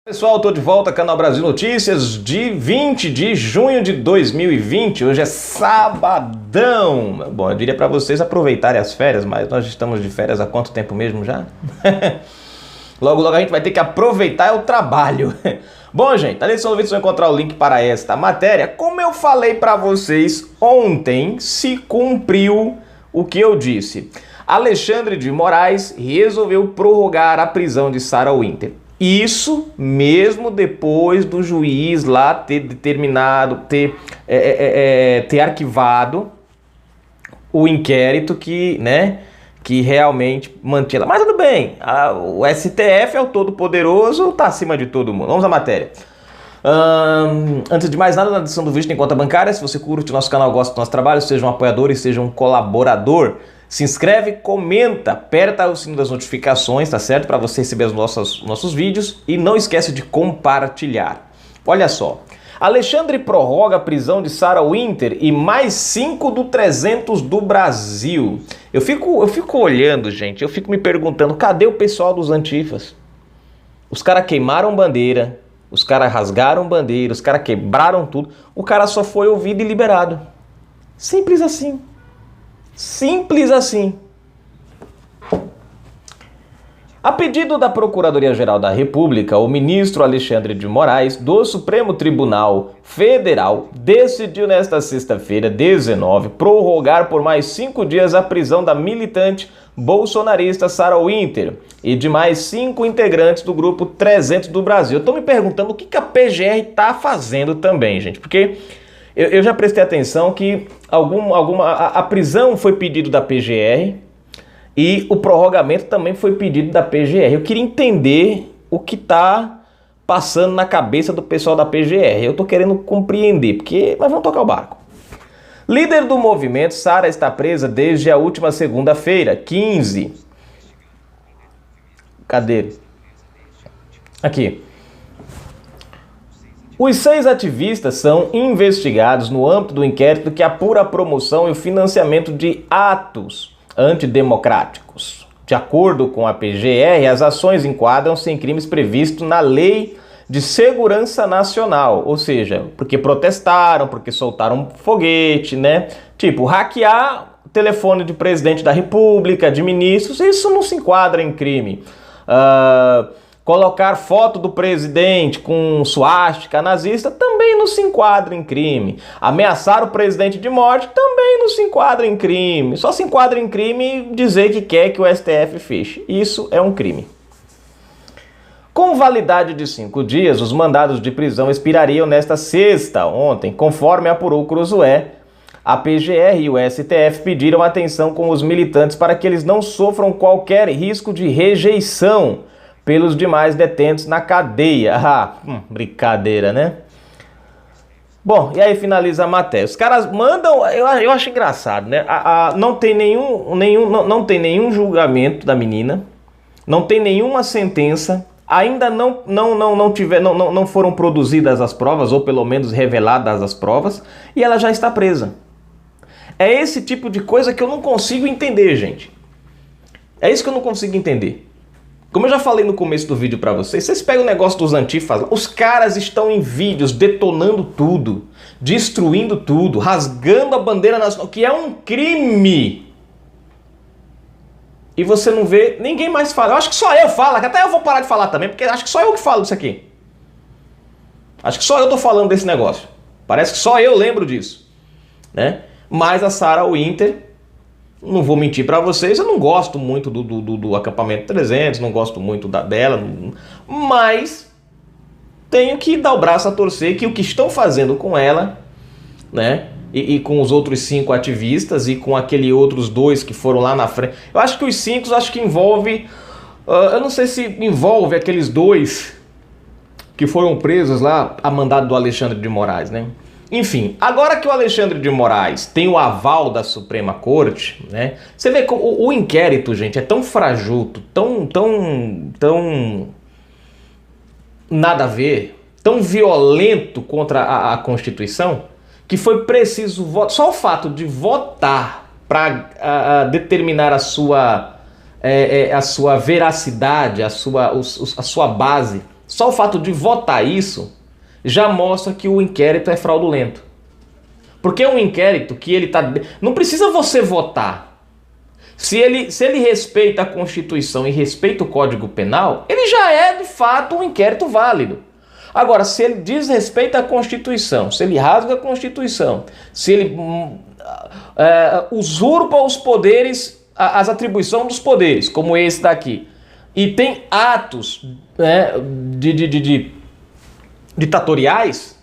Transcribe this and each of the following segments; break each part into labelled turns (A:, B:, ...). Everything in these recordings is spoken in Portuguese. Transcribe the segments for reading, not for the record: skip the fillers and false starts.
A: Pessoal, tô de volta, Canal Brasil Notícias, de 20 de junho de 2020, hoje é sabadão. Bom, eu diria para vocês aproveitarem as férias, mas nós estamos de férias há quanto tempo mesmo já? Logo a gente vai ter que aproveitar o trabalho. Bom, gente, na descrição do vídeo vocês vão encontrar o link para esta matéria. Como eu falei para vocês ontem, se cumpriu o que eu disse. Alexandre de Moraes resolveu prorrogar a prisão de Sarah Winter. Isso mesmo depois do juiz lá ter determinado, ter arquivado o inquérito que realmente mantinha. Mas tudo bem, o STF é o todo-poderoso, está acima de todo mundo. Vamos à matéria. Antes de mais nada, na descrição do vídeo tem conta bancária. Se você curte o nosso canal, gosta do nosso trabalho, seja um apoiador e seja um colaborador. Se inscreve, comenta, aperta o sino das notificações, tá certo? Para você receber os nossos vídeos e não esquece de compartilhar. Olha só, Alexandre prorroga a prisão de Sarah Winter e mais 5 do 300 do Brasil. Eu fico olhando, gente, eu fico me perguntando, cadê o pessoal dos antifas? Os caras queimaram bandeira, os caras rasgaram bandeira, os caras quebraram tudo, o cara só foi ouvido e liberado. Simples assim. Simples assim. A pedido da Procuradoria-Geral da República, o ministro Alexandre de Moraes, do Supremo Tribunal Federal, decidiu nesta sexta-feira, 19, prorrogar por mais 5 dias a prisão da militante bolsonarista Sarah Winter e de mais 5 integrantes do grupo 300 do Brasil. Eu tô me perguntando o que a PGR tá fazendo também, gente, porque eu já prestei atenção que a prisão foi pedido da PGR e o prorrogamento também foi pedido da PGR. Eu queria entender o que está passando na cabeça do pessoal da PGR. Eu estou querendo compreender, mas vamos tocar o barco. Líder do movimento, Sarah está presa desde a última segunda-feira, 15. Cadê? Aqui. Os 6 ativistas são investigados no âmbito do inquérito que apura a promoção e o financiamento de atos antidemocráticos. De acordo com a PGR, as ações enquadram-se em crimes previstos na Lei de Segurança Nacional, ou seja, porque protestaram, porque soltaram foguete, né? Tipo, hackear o telefone de presidente da República, de ministros, isso não se enquadra em crime. Colocar foto do presidente com suástica nazista também não se enquadra em crime. Ameaçar o presidente de morte também não se enquadra em crime. Só se enquadra em crime dizer que quer que o STF feche. Isso é um crime. Com validade de 5 dias, os mandados de prisão expirariam nesta sexta, ontem, conforme apurou o Cruzoé. A PGR e o STF pediram atenção com os militantes para que eles não sofram qualquer risco de rejeição pelos demais detentos na cadeia. Brincadeira, né? Bom, e aí finaliza a matéria. Os caras mandam, eu acho engraçado, né? Não tem nenhum julgamento da menina, não tem nenhuma sentença, ainda não foram produzidas as provas, ou pelo menos reveladas as provas, e ela já está presa. É esse tipo de coisa que eu não consigo entender, gente. É isso que eu não consigo entender. Como eu já falei no começo do vídeo pra vocês pegam o negócio dos antifas, os caras estão em vídeos detonando tudo, destruindo tudo, rasgando a bandeira nacional, que é um crime. E você não vê ninguém mais fala. Eu acho que só eu falo, que até eu vou parar de falar também, porque acho que só eu que falo disso aqui. Acho que só eu tô falando desse negócio. Parece que só eu lembro disso, né? Mas a Sarah Winter, não vou mentir pra vocês, eu não gosto muito do acampamento 300, não gosto muito dela, mas tenho que dar o braço a torcer que o que estão fazendo com ela, né, e com os outros 5 ativistas e com aqueles outros 2 que foram lá na frente, eu acho que os 5, acho que envolve, eu não sei se envolve aqueles 2 que foram presos lá a mandado do Alexandre de Moraes, né? Enfim, agora que o Alexandre de Moraes tem o aval da Suprema Corte, né? Você vê que o inquérito, gente, é tão frajuto, tão nada a ver, tão violento contra a Constituição, que foi preciso votar. Só o fato de votar para determinar a sua veracidade, a sua base Só o fato de votar isso já mostra que o inquérito é fraudulento. Porque é um inquérito que ele tá... Não precisa você votar. Se ele respeita a Constituição e respeita o Código Penal, ele já é de fato um inquérito válido. Agora, se ele desrespeita a Constituição, se ele rasga a Constituição, se ele usurpa os poderes, as atribuições dos poderes, como esse daqui, e tem atos, né, ditatoriais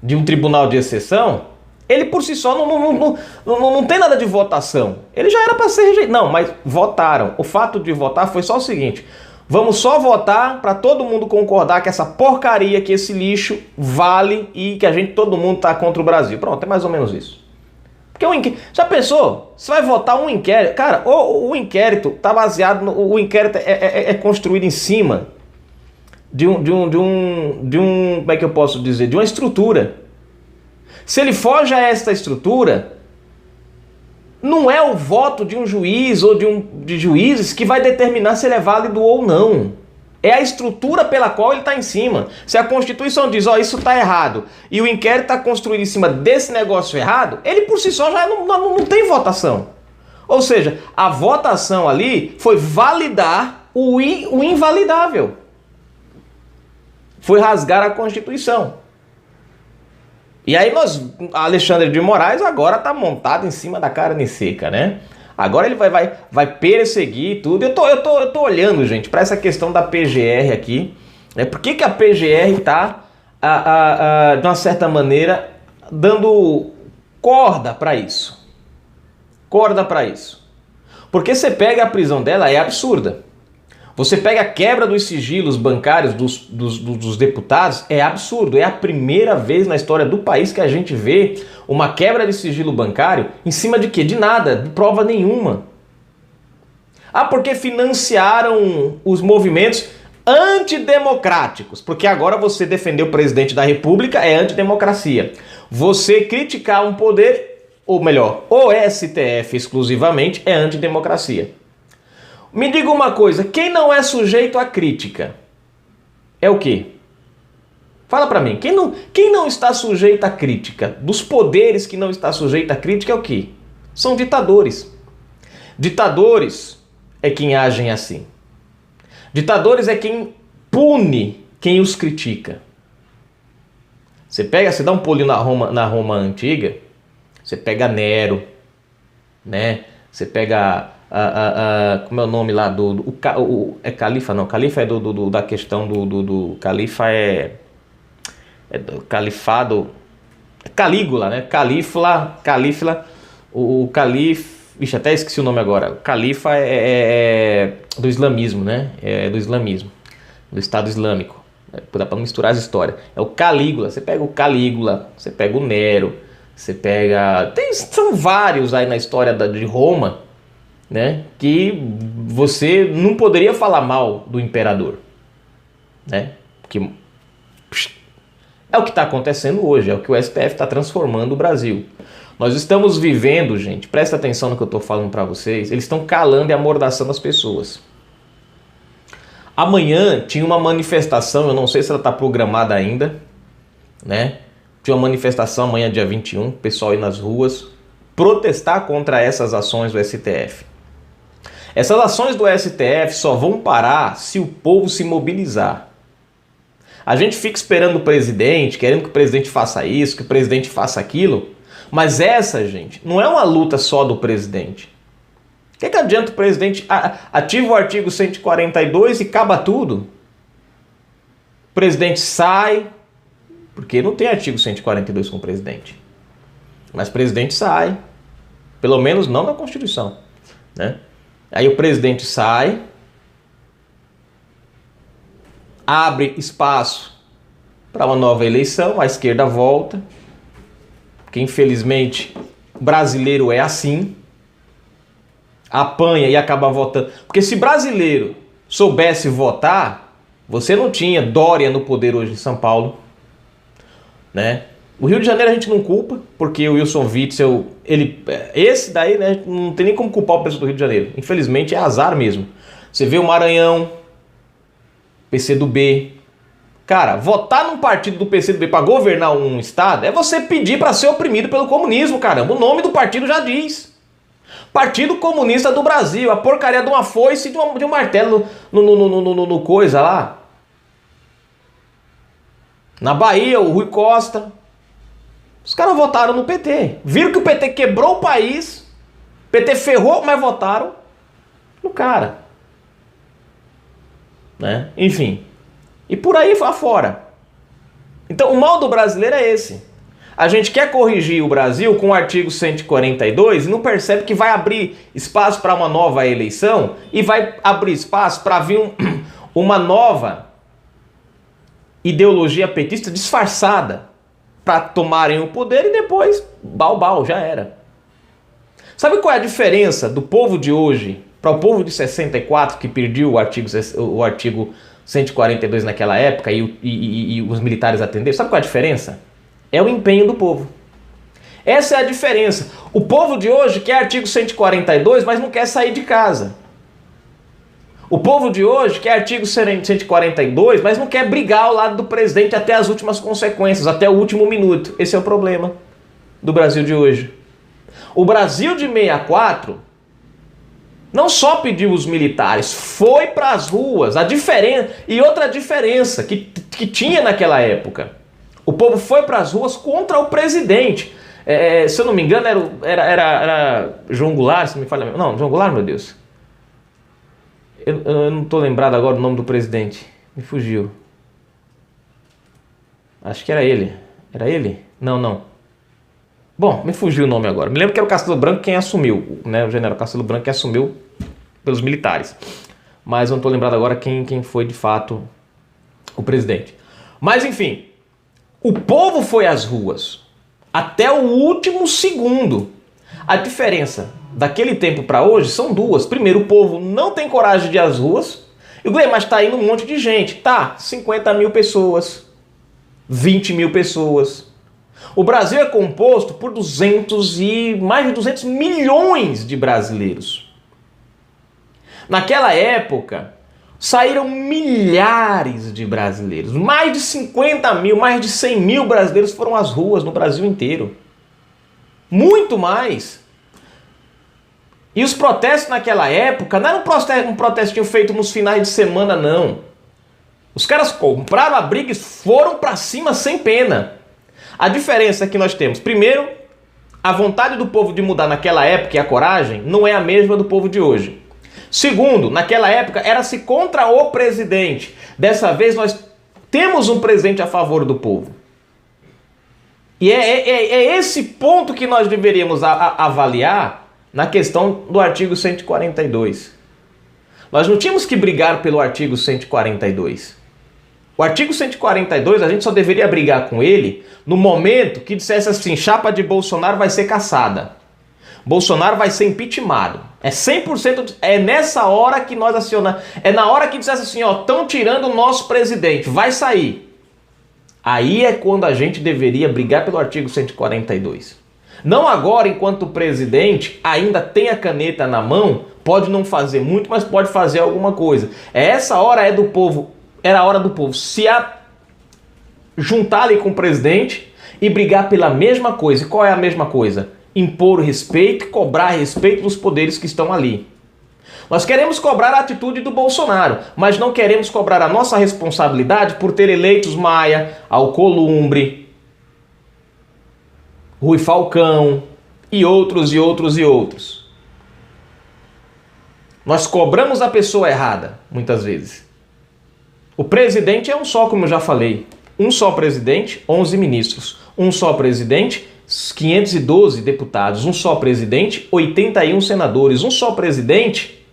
A: de um tribunal de exceção, ele por si só não tem nada de votação. Ele já era para ser rejeitado. Não, mas votaram. O fato de votar foi só o seguinte: vamos só votar para todo mundo concordar que essa porcaria, que esse lixo vale e que todo mundo tá contra o Brasil. Pronto, é mais ou menos isso. Porque já pensou? Você vai votar um inquérito? Cara, o inquérito tá baseado o inquérito é construído em cima de um como é que eu posso dizer? De uma estrutura. Se ele foge a esta estrutura, não é o voto de um juiz ou de juízes que vai determinar se ele é válido ou não. É a estrutura pela qual ele está em cima. Se a Constituição diz, isso está errado, e o inquérito está construído em cima desse negócio errado, ele por si só já não tem votação. Ou seja, a votação ali foi validar o invalidável. Foi rasgar a Constituição. E aí Alexandre de Moraes agora está montado em cima da carne seca, né? Agora ele vai perseguir tudo. Eu tô olhando, gente, para essa questão da PGR aqui. Né? Por que a PGR está, de uma certa maneira, dando corda para isso? Corda para isso. Porque você pega a prisão dela, é absurda. Você pega a quebra dos sigilos bancários dos deputados, é absurdo. É a primeira vez na história do país que a gente vê uma quebra de sigilo bancário em cima de quê? De nada, de prova nenhuma. Porque financiaram os movimentos antidemocráticos. Porque agora você defender o presidente da República é antidemocracia. Você criticar um poder, ou melhor, o STF exclusivamente, é antidemocracia. Me diga uma coisa, quem não é sujeito à crítica é o quê? Fala pra mim, quem não está sujeito à crítica, dos poderes que não está sujeito à crítica é o quê? São ditadores. Ditadores é quem agem assim. Ditadores é quem pune quem os critica. Você dá um pulinho na Roma antiga, você pega Nero, né? Você pega... como é o nome lá é Califa? Não, Califa é da questão do Califa do califado, Calígula, né? Calífla, o Califa, ixi, até esqueci o nome agora. O Califa é do islamismo, né? É do islamismo, do Estado Islâmico. Dá pra misturar as histórias. É o Calígula, você pega o Calígula, você pega o Nero, você pega... São vários aí na história de Roma, né, que você não poderia falar mal do imperador, né? Porque é o que está acontecendo hoje, é o que o STF está transformando o Brasil. Nós estamos vivendo, gente, presta atenção no que eu estou falando para vocês, eles estão calando e amordaçando as pessoas. Amanhã tinha uma manifestação, eu não sei se ela está programada ainda, né? Tinha uma manifestação amanhã, dia 21, o pessoal ir nas ruas protestar contra essas ações do STF. Essas ações do STF só vão parar se o povo se mobilizar. A gente fica esperando o presidente, querendo que o presidente faça isso, que o presidente faça aquilo, mas essa, gente, não é uma luta só do presidente. O que adianta o presidente ativa o artigo 142 e acaba tudo? O presidente sai, porque não tem artigo 142 com o presidente. Mas o presidente sai, pelo menos não na Constituição, né? Aí o presidente sai, abre espaço para uma nova eleição, a esquerda volta, porque infelizmente brasileiro é assim, apanha e acaba votando. Porque se brasileiro soubesse votar, você não tinha Dória no poder hoje em São Paulo, né? O Rio de Janeiro a gente não culpa, porque o Wilson Witzel, esse daí, né, não tem nem como culpar o pessoal do Rio de Janeiro. Infelizmente é azar mesmo. Você vê o Maranhão, PCdoB. Cara, votar num partido do PCdoB para governar um estado é você pedir para ser oprimido pelo comunismo, caramba. O nome do partido já diz. Partido Comunista do Brasil, a porcaria de uma foice e de um martelo no coisa lá. Na Bahia, o Rui Costa. Os caras votaram no PT. Viram que o PT quebrou o país. O PT ferrou, mas votaram no cara. Né? Enfim. E por aí afora. Então o mal do brasileiro é esse. A gente quer corrigir o Brasil com o artigo 142 e não percebe que vai abrir espaço para uma nova eleição e vai abrir espaço para vir uma nova ideologia petista disfarçada para tomarem o poder e depois, bau, já era. Sabe qual é a diferença do povo de hoje para o povo de 64 que pediu o artigo 142 naquela época e os militares atenderam? Sabe qual é a diferença? É o empenho do povo. Essa é a diferença. O povo de hoje quer artigo 142, mas não quer sair de casa. O povo de hoje quer artigo 142, mas não quer brigar ao lado do presidente até as últimas consequências, até o último minuto. Esse é o problema do Brasil de hoje. O Brasil de 64 não só pediu os militares, foi para as ruas. A diferença, e outra diferença que tinha naquela época. O povo foi para as ruas contra o presidente. Se eu não me engano, era João Goulart, se me falha. Não, João Goulart, meu Deus. Eu não estou lembrado agora do nome do presidente. Me fugiu. Acho que era ele. Era ele? Não. Bom, me fugiu o nome agora. Me lembro que era o Castelo Branco quem assumiu, né? O general Castelo Branco que assumiu pelos militares. Mas eu não estou lembrado agora quem foi de fato o presidente. Mas enfim, o povo foi às ruas até o último segundo. A diferença daquele tempo para hoje são duas. Primeiro, o povo não tem coragem de ir às ruas. E mas está indo um monte de gente. Tá, 50 mil pessoas, 20 mil pessoas. O Brasil é composto por mais de 200 milhões de brasileiros. Naquela época, saíram milhares de brasileiros. Mais de 50 mil, mais de 100 mil brasileiros foram às ruas no Brasil inteiro. Muito mais. E os protestos naquela época não era um protestinho feito nos finais de semana, não. Os caras compraram a briga e foram pra cima sem pena. A diferença que nós temos, primeiro, a vontade do povo de mudar naquela época e a coragem não é a mesma do povo de hoje. Segundo, naquela época era-se contra o presidente. Dessa vez nós temos um presidente a favor do povo. E é esse ponto que nós deveríamos avaliar na questão do artigo 142. Nós não tínhamos que brigar pelo artigo 142. O artigo 142, a gente só deveria brigar com ele no momento que dissesse assim, chapa de Bolsonaro vai ser caçada. Bolsonaro vai ser impeachmentado. É 100%, é nessa hora que nós acionamos. É na hora que dissesse assim, ó, estão tirando o nosso presidente, vai sair. Aí é quando a gente deveria brigar pelo artigo 142. Não agora, enquanto o presidente ainda tem a caneta na mão, pode não fazer muito, mas pode fazer alguma coisa. Essa hora é do povo. Era a hora do povo se juntar ali com o presidente e brigar pela mesma coisa. E qual é a mesma coisa? Impor respeito e cobrar respeito dos poderes que estão ali. Nós queremos cobrar a atitude do Bolsonaro, mas não queremos cobrar a nossa responsabilidade por ter eleitos Maia, Alcolumbre, Rui Falcão e outros. Nós cobramos a pessoa errada, muitas vezes. O presidente é um só, como eu já falei. Um só presidente, 11 ministros. Um só presidente, 512 deputados. Um só presidente, 81 senadores. Um só presidente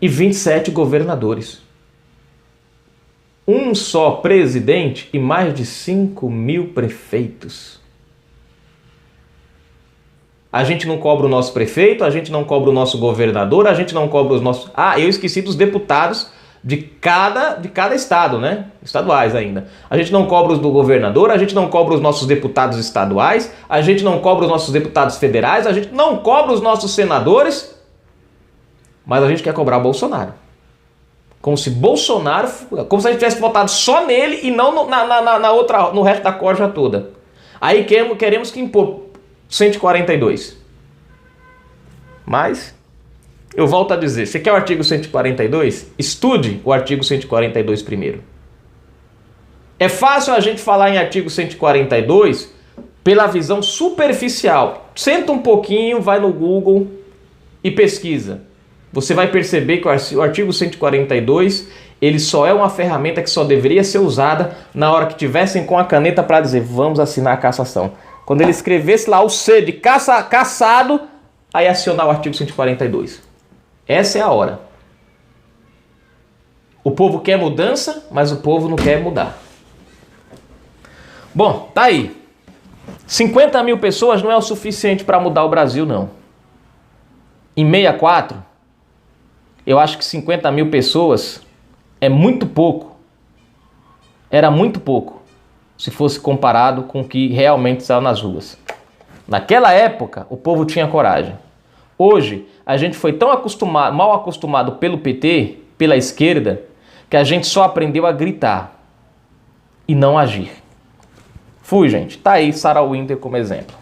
A: e 27 governadores. Um só presidente e mais de 5 mil prefeitos. A gente não cobra o nosso prefeito, a gente não cobra o nosso governador, a gente não cobra os nossos... eu esqueci dos deputados de cada estado, né? Estaduais ainda. A gente não cobra os do governador, a gente não cobra os nossos deputados estaduais, a gente não cobra os nossos deputados federais, a gente não cobra os nossos senadores, mas a gente quer cobrar o Bolsonaro.
B: Como se Bolsonaro, como se a gente tivesse votado só nele e não no resto da corja toda. Aí queremos que impor 142. Mas, eu volto a dizer, você quer o artigo 142? Estude o artigo 142 primeiro. É fácil a gente falar em artigo 142 pela visão superficial. Senta um pouquinho, vai no Google e pesquisa. Você vai perceber que o artigo 142, ele só é uma ferramenta que só deveria ser usada na hora que tivessem com a caneta para dizer, vamos assinar a cassação. Quando ele escrevesse lá o C de caçado, aí acionar o artigo 142. Essa é a hora. O povo quer mudança, mas o povo não quer mudar. Bom, tá aí. 50 mil pessoas não é o suficiente para mudar o Brasil, não. Em 64, eu acho que 50 mil pessoas é muito pouco. Era muito pouco, se fosse comparado com o que realmente saiu nas ruas. Naquela época, o povo tinha coragem. Hoje, a gente foi tão mal acostumado pelo PT, pela esquerda, que a gente só aprendeu a gritar e não agir. Fui, gente. Tá aí Sarah Winter como exemplo.